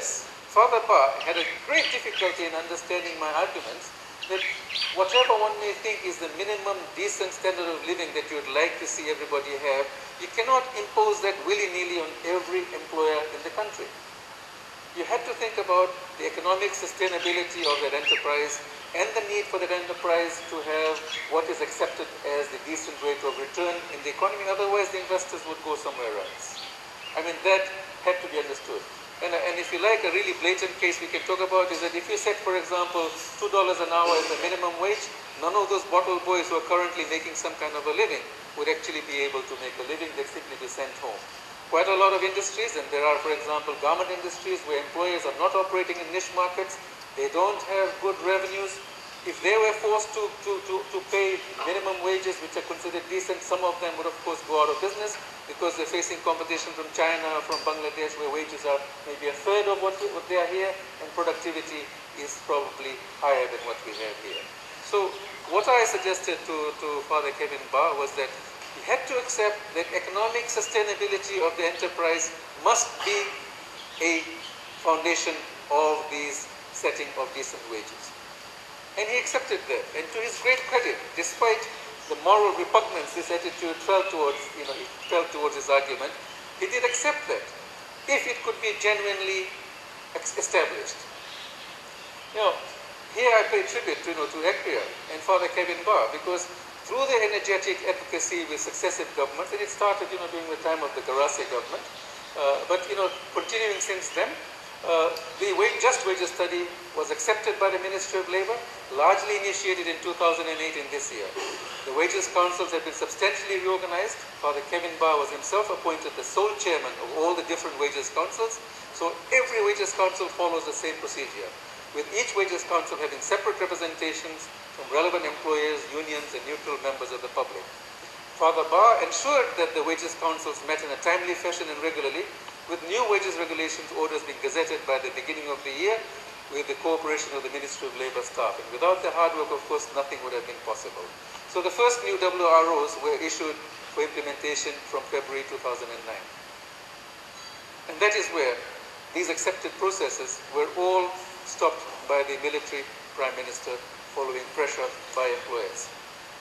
Nevertheless, Father Ba had a great difficulty in understanding my arguments that whatever one may think is the minimum decent standard of living that you would like to see everybody have, you cannot impose that willy-nilly on every employer in the country. You had to think about the economic sustainability of that enterprise and the need for that enterprise to have what is accepted as the decent rate of return in the economy. Otherwise, the investors would go somewhere else. I mean, that had to be understood. And if you like, a really blatant case we can talk about is that if you set, for example, $2 an hour as the minimum wage, none of those bottle boys who are currently making some kind of a living would actually be able to make a living. They'd simply be sent home. Quite a lot of industries, and there are, for example, garment industries where employers are not operating in niche markets. They don't have good revenues. If they were forced to pay minimum wages, which are considered decent, some of them would, of course, go out of business because they're facing competition from China, from Bangladesh, where wages are maybe a third of what they are here, and productivity is probably higher than what we have here. So what I suggested to Father Kevin Ba was that he had to accept that economic sustainability of the enterprise must be a foundation of these setting of decent wages. And he accepted that. And to his great credit, despite the moral repugnance this attitude felt towards his argument, he did accept that, if it could be genuinely established. Here I pay tribute to Equia and Father Kevin Ba, because through their energetic advocacy with successive governments, and it started during the time of the Garase government, but continuing since then, the Just Wages study was accepted by the Ministry of Labour, largely initiated in 2008 in this year. The wages councils have been substantially reorganized. Father Kevin Ba was himself appointed the sole chairman of all the different wages councils. So every wages council follows the same procedure, with each wages council having separate representations from relevant employers, unions, and neutral members of the public. Father Ba ensured that the wages councils met in a timely fashion and regularly, with new wages regulations orders being gazetted by the beginning of the year with the cooperation of the Ministry of Labour staff. And without their hard work, of course, nothing would have been possible. So the first new WROs were issued for implementation from February 2009. And that is where these accepted processes were all stopped by the military prime minister following pressure by employers.